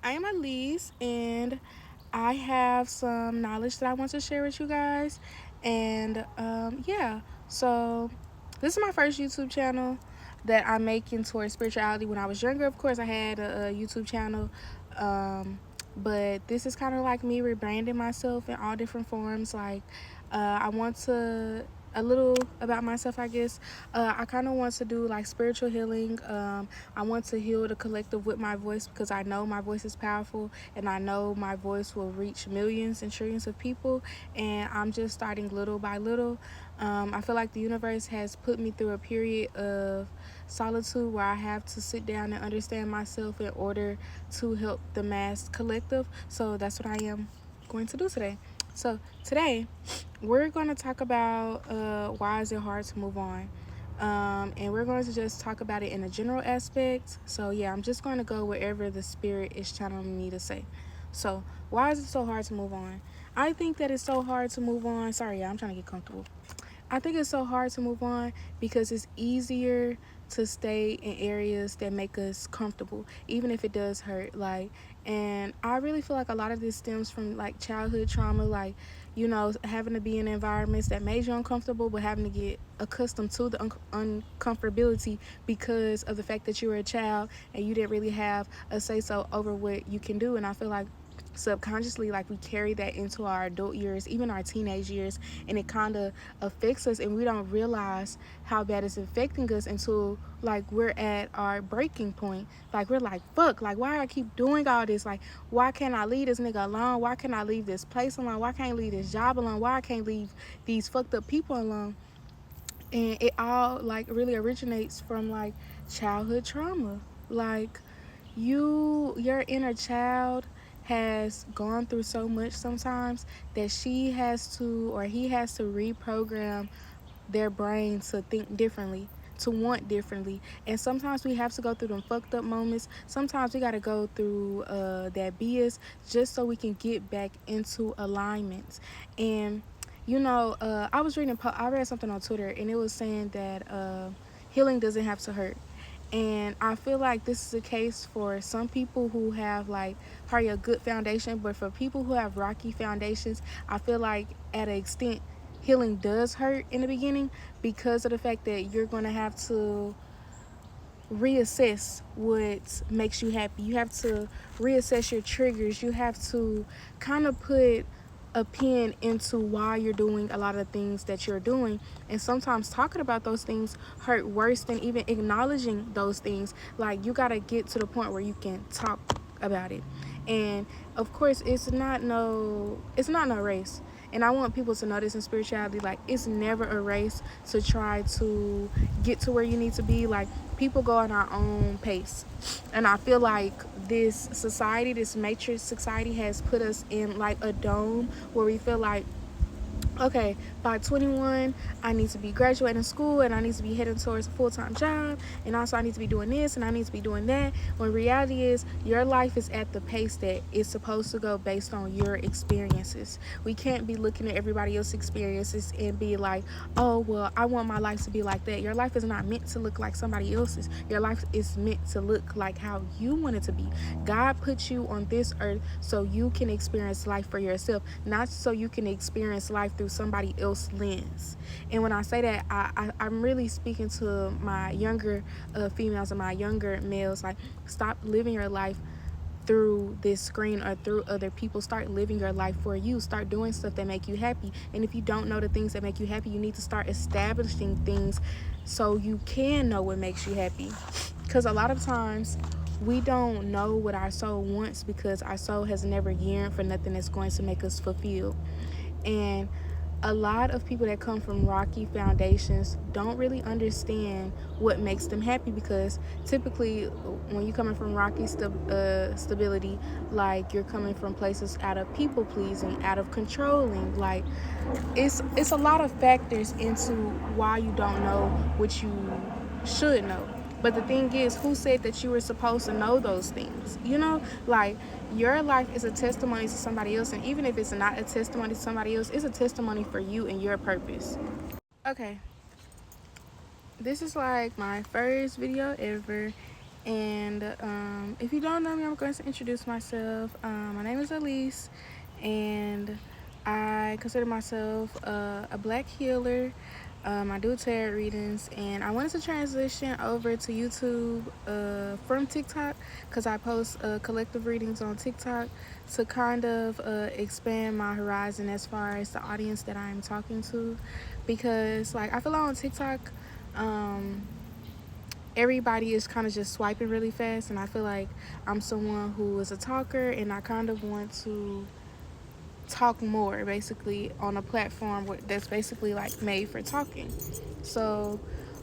Hi, I am Elise, and I have some knowledge that I want to share with you guys. And yeah, so this is my first YouTube channel that I'm making towards spirituality. When I was younger, of course, I had a YouTube channel, but this is kind of like me rebranding myself in all different forms. Like, I want to a little about myself, I guess. I kind of want to do like spiritual healing. I want to heal the collective with my voice because I know my voice is powerful and I know my voice will reach millions and trillions of people. And I'm just starting little by little. I feel like the universe has put me through a period of solitude where I have to sit down and understand myself in order to help the mass collective. So that's what I am going to do today. So today we're going to talk about why is it hard to move on. And we're going to just talk about it in a general aspect. So yeah, I'm just going to go wherever the spirit is channeling me to say. So why is it so hard to move on? I think that it's so hard to move on. Sorry, yeah, I'm trying to get comfortable. I think it's so hard to move on because it's easier to stay in areas that make us comfortable, even if it does hurt. And I really feel like a lot of this stems from like childhood trauma, like, having to be in environments that made you uncomfortable, but having to get accustomed to the uncomfortability because of the fact that you were a child and you didn't really have a say so over what you can do. And I feel like subconsciously, like, we carry that into our adult years, even our teenage years, and it kind of affects us, and we don't realize how bad it's affecting us until like we're at our breaking point. Like, we're like, fuck, like, why I keep doing all this? Like, why can't I leave this nigga alone? Why can't I leave this place alone? Why can't I leave this job alone? Why I can't leave these fucked up people alone? And it all like really originates from like childhood trauma. Like, your inner child has gone through so much sometimes that she has to, or he has to, reprogram their brain to think differently, to want differently. And sometimes we have to go through them fucked up moments. Sometimes we got to go through that BS just so we can get back into alignment. And I read something on Twitter, and it was saying that healing doesn't have to hurt. And I feel like this is the case for some people who have like probably a good foundation, but for people who have rocky foundations, I feel like at an extent healing does hurt in the beginning because of the fact that you're going to have to reassess what makes you happy. You have to reassess your triggers. You have to kind of put a pin into why you're doing a lot of things that you're doing. And sometimes talking about those things hurt worse than even acknowledging those things. Like, you got to get to the point where you can talk about it. And of course, it's not no race. And I want people to know this in spirituality. Like, it's never a race to try to get to where you need to be. Like, people go at our own pace. And I feel like this society, this matrix society, has put us in like a dome where we feel like, okay, by 21, I need to be graduating school and I need to be heading towards a full-time job, and also I need to be doing this and I need to be doing that. When reality is, your life is at the pace that it's supposed to go based on your experiences. We can't be looking at everybody else's experiences and be like, oh, well, I want my life to be like that. Your life is not meant to look like somebody else's. Your life is meant to look like how you want it to be. God put you on this earth so you can experience life for yourself, not so you can experience life through somebody else's lens. And when I say that, I'm really speaking to my younger females and my younger males. Like, stop living your life through this screen or through other people. Start living your life for you. Start doing stuff that make you happy. And if you don't know the things that make you happy, you need to start establishing things so you can know what makes you happy. Because a lot of times we don't know what our soul wants because our soul has never yearned for nothing that's going to make us fulfilled. And a lot of people that come from rocky foundations don't really understand what makes them happy, because typically when you're coming from rocky stability, like, you're coming from places out of people pleasing, out of controlling. Like, it's a lot of factors into why you don't know what you should know. But the thing is, who said that you were supposed to know those things? Like, your life is a testimony to somebody else, and even if it's not a testimony to somebody else, it's a testimony for you and your purpose. Okay, this is like my first video ever, And if you don't know me, I'm going to introduce myself. My name is Elise, and I consider myself a black healer. I do tarot readings, and I wanted to transition over to YouTube from TikTok because I post collective readings on TikTok to kind of expand my horizon as far as the audience that I'm talking to. Because, like, I feel like on TikTok, everybody is kind of just swiping really fast, and I feel like I'm someone who is a talker, and I kind of want to talk more basically on a platform that's basically like made for talking. So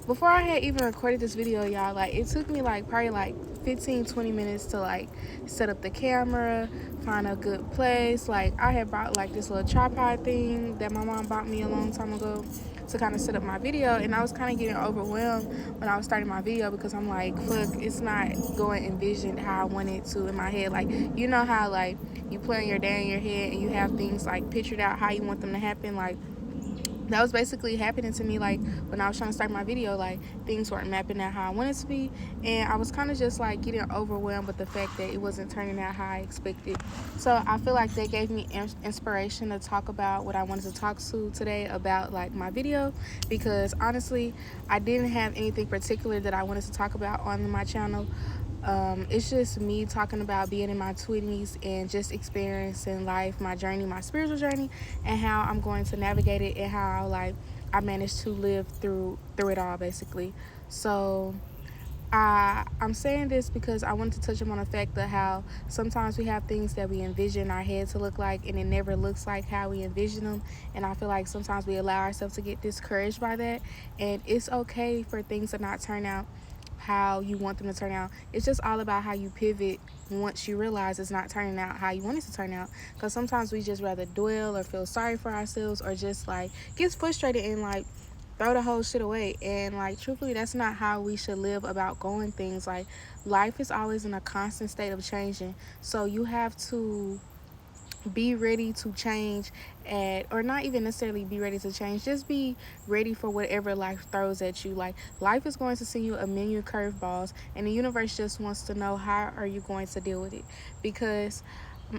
before I had even recorded this video, y'all, like it took me like probably like 15-20 minutes to like set up the camera, find a good place. Like I had bought like this little tripod thing that my mom bought me a long time ago to kind of set up my video, and I was kind of getting overwhelmed when I was starting my video because I'm like, fuck, it's not going envisioned how I want it to in my head. Like, you know how like you plan your day in your head and you have things like pictured out how you want them to happen. Like that was basically happening to me, like when I was trying to start my video, like things weren't mapping out how I wanted to be, and I was kind of just like getting overwhelmed with the fact that it wasn't turning out how I expected. So I feel like that gave me inspiration to talk about what I wanted to talk to today about, like my video, because honestly I didn't have anything particular that I wanted to talk about on my channel. It's just me talking about being in my 20s and just experiencing life, my journey, my spiritual journey, and how I'm going to navigate it, and how like I managed to live through it all basically. So I'm saying this because I wanted to touch upon the fact of how sometimes we have things that we envision our head to look like, and it never looks like how we envision them. And I feel like sometimes we allow ourselves to get discouraged by that, and it's okay for things to not turn out how you want them to turn out. It's just all about how you pivot once you realize it's not turning out how you want it to turn out. Because sometimes we just rather dwell or feel sorry for ourselves, or just like get frustrated and like throw the whole shit away. And like truthfully, that's not how we should live about going things. Like life is always in a constant state of changing, so you have to be ready to change at, or not even necessarily be ready to change, just be ready for whatever life throws at you. Like life is going to send you a million curveballs, and the universe just wants to know how are you going to deal with it. Because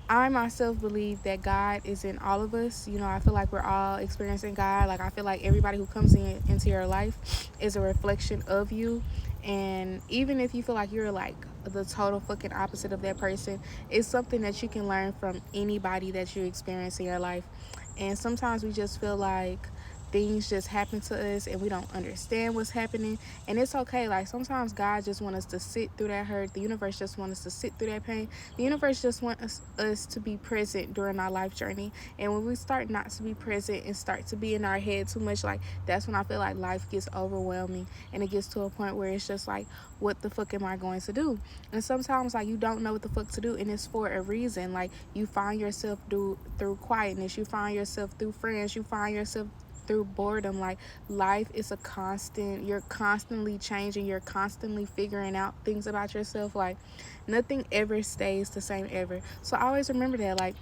I myself believe that God is in all of us. You know, I feel like we're all experiencing God. Like I feel like everybody who comes into your life is a reflection of you. And even if you feel like you're like the total fucking opposite of that person, it's something that you can learn from anybody that you experience in your life. And sometimes we just feel like things just happen to us and we don't understand what's happening, and it's okay. Like sometimes God just wants us to sit through that hurt. The universe just wants us to sit through that pain. The universe just wants us to be present during our life journey. And when we start not to be present and start to be in our head too much, like that's when I feel like life gets overwhelming, and it gets to a point where it's just like, what the fuck am I going to do? And sometimes like you don't know what the fuck to do, and it's for a reason. Like you find yourself through quietness, you find yourself through friends, you find yourself through boredom. Like life is a constant, you're constantly changing, you're constantly figuring out things about yourself. Like nothing ever stays the same ever. So I always remember that. Like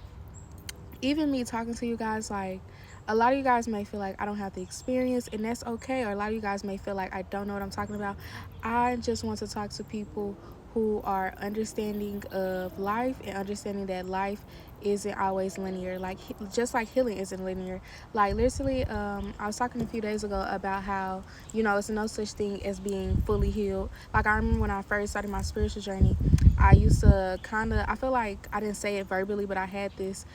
even me talking to you guys, like a lot of you guys may feel like I don't have the experience, and that's okay. Or a lot of you guys may feel like I don't know what I'm talking about. I just want to talk to people who are understanding of life and understanding that life isn't always linear. Like just like healing isn't linear. Like literally, I was talking a few days ago about how, you know, it's no such thing as being fully healed. Like I remember when I first started my spiritual journey, I used to kind of, I feel like I didn't say it verbally, but I had this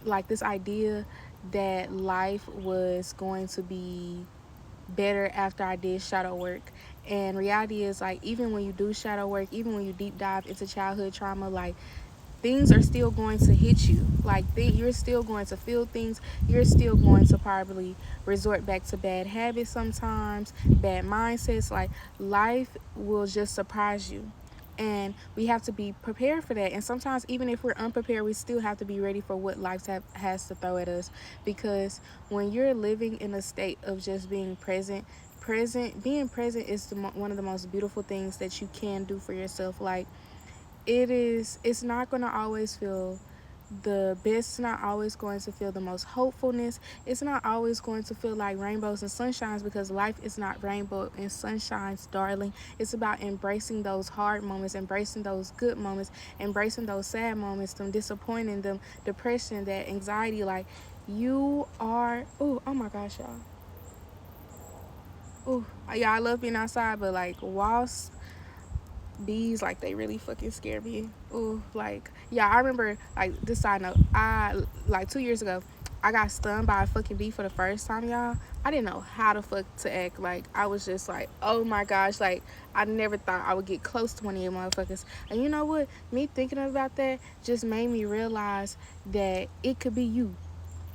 like this idea that life was going to be better after I did shadow work. And reality is like, even when you do shadow work, even when you deep dive into childhood trauma, like things are still going to hit you. Like you're still going to feel things. You're still going to probably resort back to bad habits sometimes, bad mindsets. Like life will just surprise you, and we have to be prepared for that. And sometimes even if we're unprepared, we still have to be ready for what life has to throw at us. Because when you're living in a state of just being being present is one of the most beautiful things that you can do for yourself. Like it's not going to always feel the best. It's not always going to feel the most hopefulness. It's not always going to feel like rainbows and sunshines, because life is not rainbow and sunshines, darling. It's about embracing those hard moments, embracing those good moments, embracing those sad moments, them disappointing, them depression, that anxiety. Like, you are, oh my gosh, y'all. Oh, yeah, I love being outside, but like wasps, bees, like they really fucking scare me. Ooh, like, yeah, I remember, like, this side note, I, like, 2 years ago, I got stung by a fucking bee for the first time, y'all. I didn't know how the fuck to act. Like, I was just like, oh my gosh, like, I never thought I would get close to one of you motherfuckers. And you know what? Me thinking about that just made me realize that it could be you.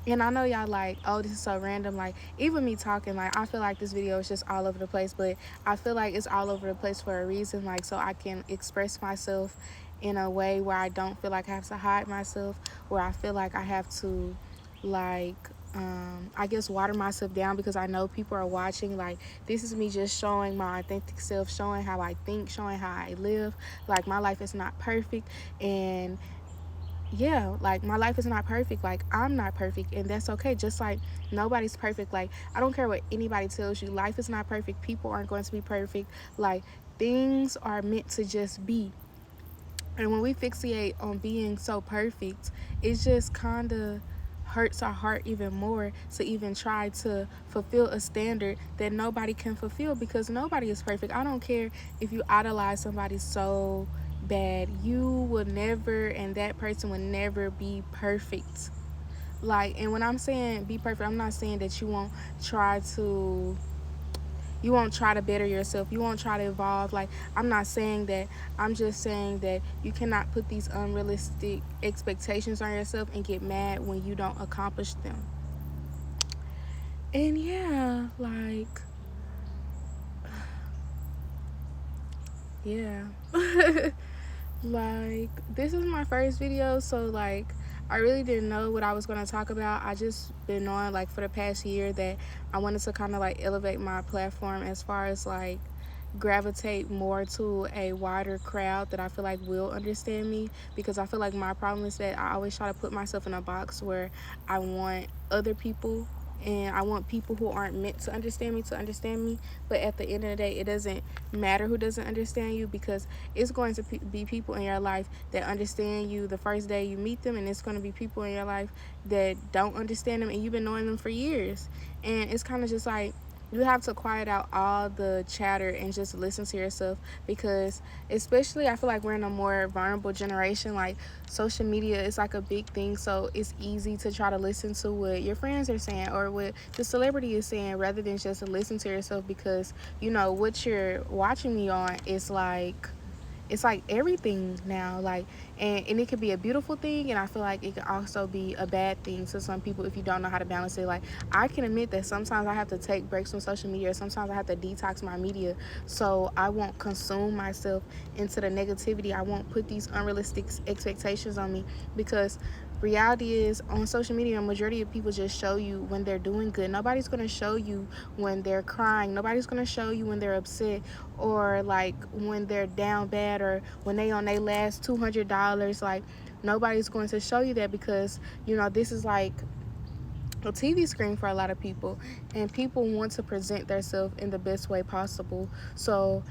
And I know y'all like, oh, this is so random. Like, even me talking, like, I feel like this video is just all over the place, but I feel like it's all over the place for a reason, like, so I can express myself in a way where I don't feel like I have to hide myself, where I feel like I have to, like, I guess water myself down, because I know people are watching. Like, this is me just showing my authentic self, showing how I think, showing how I live. Like, my life is not perfect, and yeah, like, my life is not perfect. Like, I'm not perfect, and that's okay. Just like nobody's perfect. Like, I don't care what anybody tells you, life is not perfect. People aren't going to be perfect. Like, things are meant to just be. And when we fixate on being so perfect, it just kind of hurts our heart even more to even try to fulfill a standard that nobody can fulfill, because nobody is perfect. I don't care if you idolize somebody so bad, you will never, and that person will never be perfect. Like, and when I'm saying be perfect, I'm not saying that try to you won't try to better yourself, you won't try to evolve. Like, I'm not saying that. I'm just saying that you cannot put these unrealistic expectations on yourself and get mad when you don't accomplish them. And yeah, like, yeah. Like, this is my first video, so like, I really didn't know what I was going to talk about. I just been knowing, like, for the past year, that I wanted to kind of like elevate my platform as far as like gravitate more to a wider crowd that I feel like will understand me, because I feel like my problem is that I always try to put myself in a box where I want other people, and I want people who aren't meant to understand me. But at the end of the day, it doesn't matter who doesn't understand you, because it's going to be people in your life that understand you the first day you meet them, and it's going to be people in your life that don't understand them, and you've been knowing them for years. And it's kind of just like, you have to quiet out all the chatter and just listen to yourself, because especially I feel like we're in a more vulnerable generation. Like, social media is like a big thing, so it's easy to try to listen to what your friends are saying or what the celebrity is saying, rather than just listen to yourself, because you know what you're watching me on is like, it's like everything now. Like, and it could be a beautiful thing, and I feel like it could also be a bad thing to some people if you don't know how to balance it. Like, I can admit that sometimes I have to take breaks from social media, sometimes I have to detox my media, so I won't consume myself into the negativity. I won't put these unrealistic expectations on me, because reality is, on social media, a majority of people just show you when they're doing good. Nobody's going to show you when they're crying. Nobody's going to show you when they're upset, or like when they're down bad, or when they on their last $200. Like, nobody's going to show you that, because you know, this is like a TV screen for a lot of people, and people want to present themselves in the best way possible. So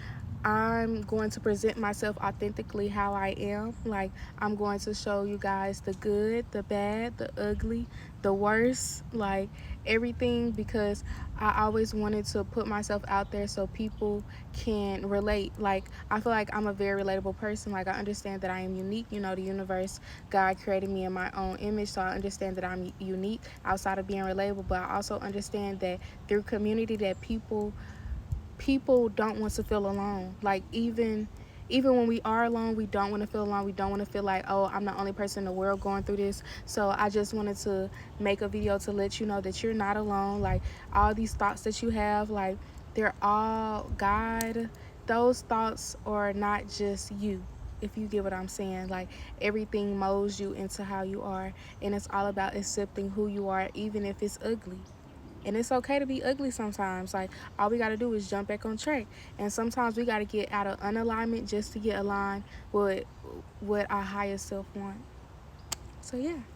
I'm going to present myself authentically how I am. Like, I'm going to show you guys the good, the bad, the ugly, the worst, like everything, because I always wanted to put myself out there so people can relate. Like, I feel like I'm a very relatable person. Like, I understand that I am unique. You know, the universe, God created me in my own image, so I understand that I'm unique outside of being relatable. But I also understand that through community, that people don't want to feel alone. Like, even when we are alone, we don't want to feel alone. We don't want to feel like, oh, I'm the only person in the world going through this. So I just wanted to make a video to let you know that you're not alone. Like, all these thoughts that you have, like, they're all God. Those thoughts are not just you, if you get what I'm saying. Like, everything molds you into how you are, and it's all about accepting who you are, even if it's ugly. And it's okay to be ugly sometimes. Like, all we got to do is jump back on track. And sometimes we got to get out of unalignment just to get aligned with what our higher self want. So yeah.